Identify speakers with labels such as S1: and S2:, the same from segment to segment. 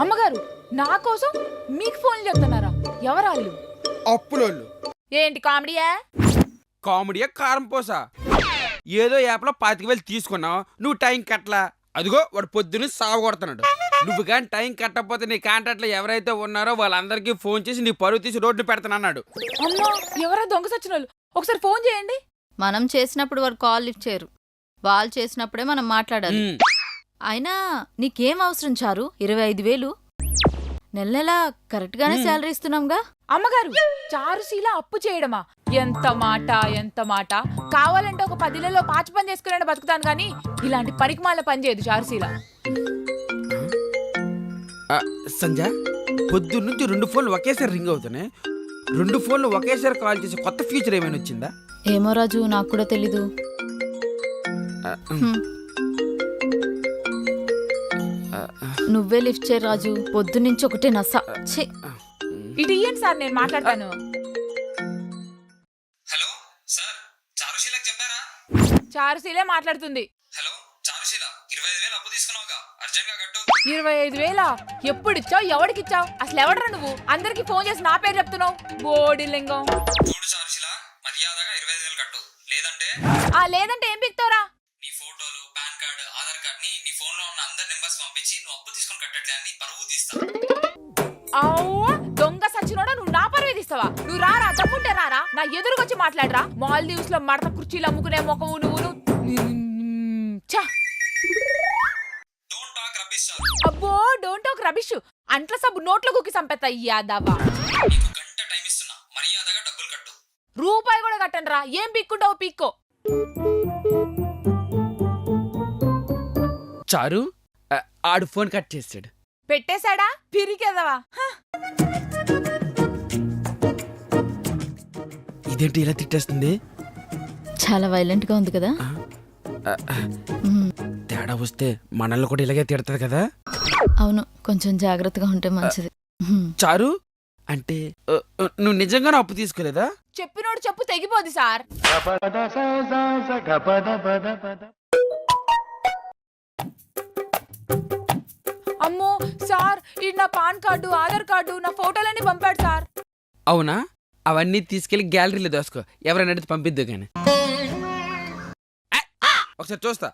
S1: అమ్మగారు నా కోసం మీకు ఫోన్ చేస్తున్నారా? ఎవరాళ్ళు?
S2: అప్పులోళ్ళు.
S1: ఏంటి కామెడీయా?
S2: కామెడీయా కారం పోసా? ఏదో యాప్లో 25,000 తీసుకున్నావు, నువ్వు టైం కట్టలా. అదిగో వాడు పొద్దున్న సాగు కొడుతున్నాడు. నువ్వు కానీ టైం కట్టకపోతే నీ కాంట్రాక్ట్లో ఎవరైతే ఉన్నారో వాళ్ళందరికీ ఫోన్ చేసి నీ పరువు తీసి రోడ్డు పెడతానన్నాడు.
S1: అమ్మా, ఎవరా దొంగ సచిన వాళ్ళు? ఒకసారి ఫోన్ చేయండి.
S3: మనం చేసినప్పుడు వారు కాల్ లిఫ్ట్ చేయరు, వాళ్ళు చేసినప్పుడే మనం మాట్లాడాలి. అయినా నీకేం అవసరం చారు? 25,000 నెల నెలా కరెక్ట్ గానే శాలరీ ఇస్తున్నాంగా.
S1: అమ్మగారు, చారుశీల అప్పు చేయడమా? ఎంత మాట, ఎంత మాట! కావాలంటే ఒక 10 నెలల్లో పాచి పని చేసుకునే బతుకుతాను కానీ ఇలాంటి పనికిమాల పని చేయదు చారుశీల.
S2: సంజ, పొద్దున్న నుంచి 2 ఫోన్లు ఒకేసారి రింగ్ అవుతున్నాయి. 2 ఫోన్లు ఒకేసారి కాల్ చేసి కొత్త ఫీచర్ ఏమైనా వచ్చిందా?
S3: ఏమో రాజు, నాకు కూడా తెలీదు. నువ్వే లిఫ్ట్ చేయి రాజు, పొద్దున్నుంచి ఒకటే నస.
S1: ఇటు ఇయ్యండి సార్, నేను మాట్లాడతాను.
S4: హలో సార్, చారుశీలకు చెప్పారా?
S1: చారుశీలే మాట్లాడుతుంది.
S4: హలో చారుశీల, 25,000 అప్పు తీసుకున్నావుగా, అర్జెంట్ గా కట్టు.
S1: 25,000? ఎప్పుడిచ్చావు? ఎవడికిచ్చావు? అసలు ఎవడరా నువ్వు? అందరికి ఫోన్ చేసి నా పేరు చెప్తున్నావు. బోడి లింగం.
S4: చూడు చారుశీల, మర్యాదగా 25,000 కట్టు, లేదంటే
S1: లేదంటే ఏం పిక్తావురా?
S4: నీ ఫోటోలు, పాన్ కార్డు, ఆధార్ కార్డ్ ని నీ ఫోన్ లో ఉన్న అందరి నెంబర్స్ పంపించి నువ్వు అప్పు తీసుకుని కట్టట్లే అని పరువు తీస్తా.
S1: దొంగ సచ్చినోడా, నువ్వు నా పరువు తీస్తావా? నువ్వు రారా, తప్పుంటే రారా, నా ఎదురుకొచ్చి మాట్లాడరా. మాల్దీవ్స్ లో మడత కుర్చీలు అమ్ముకునే మొక్కవు నువ్వు.
S4: Don't talk rubbish sir.
S1: అబ్బో, డోంట్ టాక్ రబిష్. అంట్ల సబ్బు నోట్లో కుక్కి సంపెత్తా యాదవ్వా.
S4: నీకు గంట టైం ఇస్తున్నా, మర్యాదగా డబ్బులు కట్టు.
S1: రూపాయి కూడా కట్టండి రా. ఏం పిక్కుంటావు పీక్కో.
S2: చారు, ఆడు ఫోన్ కట్ చేస్తాడు.
S1: పెట్టేశాడా? పిరికెదవా.
S2: ఇదేంటి ఇలా తిట్టేస్తుంది?
S3: చాలా వైలెంట్ గా ఉంది కదా.
S2: తేడా వస్తే మనల్ని కూడా ఇలాగే తిడతాది కదా.
S3: అవును, కొంచెం జాగ్రత్తగా ఉంటే మంచిది.
S2: చారు, అంటే నువ్వు నిజంగానే అప్పు తీసుకోలేదా?
S1: చెప్పినోడు చెప్పు తెగిపోది సార్. అమ్మో సార్, ఇది నా పాన్ కార్డు, ఆధార్ కార్డు, నా ఫోటోలన్నీ పంపాడు సార్.
S2: అవునా? అవన్నీ తీసుకెళ్లి గ్యాలరీలో దోసుకో, ఎవరైనా అడిగితే పంపిద్దు కానీ. ఒకసారి చూస్తా.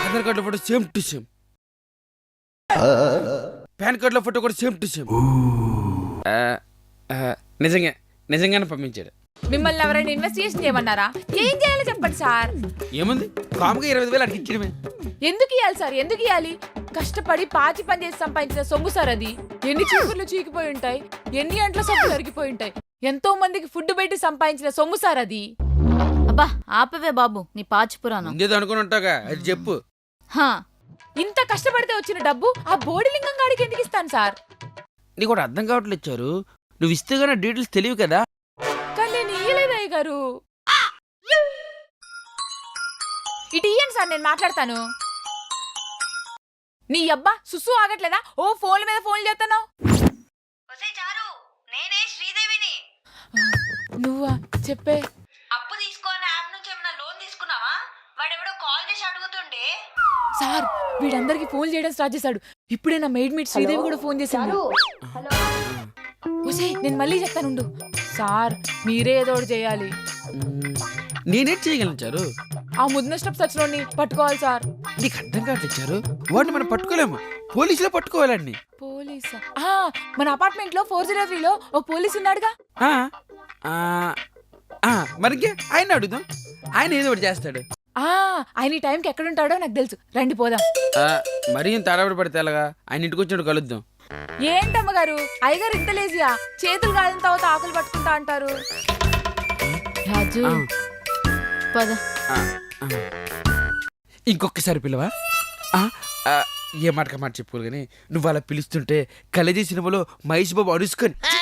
S2: ఆధార్ కార్డులో photo same to same, pan కార్డులో ఫోటో కూడా సేమ్ టు సేమ్. నిజంగానే పంపించాడు.
S1: మిమ్మల్ని ఎవరైనా ఇన్వెస్టిగేషన్ చేయమన్నారా? ఏం చేయాలో చెప్పండి సార్.
S2: ఏముంది, కాముగా 25,000 అడిగి ఇచ్చడమే.
S1: ఎందుకు ఇవ్వాలి సార్? ఎందుకు ఇవ్వాలి? కష్టపడి పాచి పని చేసి సంపాదించిన సొమ్ము సార్ అది. ఎన్ని చీపుర్లు చీకిపోయి ఉంటాయి, ఎన్ని అంట్ల సొమ్ము జరిగిపోయి ఉంటాయి. ఎంతో మందికి ఫుడ్ పెట్టి సంపాదించిన సొమ్ము సార్ అది.
S3: అబ్బా ఆపవే బాబు నీ పాచి పురాణం.
S2: ఇందేదో అనుకుని ఉంటాగా, అది చెప్పు.
S3: హా,
S1: ఇంత కష్టపడితే వచ్చిన డబ్బు ఆ బోడిలింగం గాడికి ఎందుకు ఇస్తాను సార్?
S2: నీకు కూడా అర్థం కావట్లేదు ఇచ్చారు. నువ్వు ఇస్తే గానీ డీటెయిల్స్ తెలియవు కదా.
S1: కానీ నేను ఇయ్యలేదు అయ్య గారు. ఇటు ఇయ్యండి సార్, నేను మాట్లాడతాను. నీ అబ్బా సుసు ఆగట్లేదా? ఓ ఫోన్ల మీద ఫోన్లు చేస్తున్నావు. నువ్వా? చెప్పే.
S5: అప్పు తీసుకోని యాప్ నుంచి ఏమైనా లోన్ తీసుకున్నావా? వాడెవడో కాల్ చేసి అడుగుతుండే.
S1: సార్, వీడందరికి ఫోన్ చేయడం స్టార్ట్ చేశాడు. ఇప్పుడే నా మెయిడ్ మీట్ శ్రీదేవి కూడా ఫోన్ చేశాడు. నేను మళ్ళీ చెప్తానుండు. సార్, మీరే ఏదో ఒకటి చేయాలి.
S2: నేనేం చేయగలను చారు?
S1: ఆ ముద్దున స్టెప్ సచ్చినోడిని పట్టుకోవాలి సార్.
S2: నీకు అర్థం కావట్లేదు చారు, వాడిని మనం పట్టుకోలేము, పోలీసులో పట్టుకోవాలండి.
S1: పోలీసా? మన అపార్ట్మెంట్ లో 403లో ఓ పోలీస్ ఉన్నాడుగా.
S2: మరికే ఆయన అడుగుదాం, ఆయన ఏదో ఒకటి చేస్తాడు.
S1: ఆయన ఈ టైంకి ఎక్కడుంటాడో నాకు తెలుసు. రండి పోదాం.
S2: మరీ ఇంత అడవడి పడితే ఎలాగా? ఆయన ఇంటికి వచ్చినట్టు కలుద్దాం.
S1: ఏంటమ్మగారు, అయ్యగారు ఇంత లేజియా? చేతులు కాలిన తర్వాత ఆకులు పట్టుకుంటా అంటారు.
S3: రాజు పద.
S2: ఇంకొకసారి పిల్లవా? ఏ మాట మాట చెప్పుకోరు కానీ నువ్వు అలా పిలుస్తుంటే కలేజీ సినిమాలో మహేష్ బాబు అరుసుకొని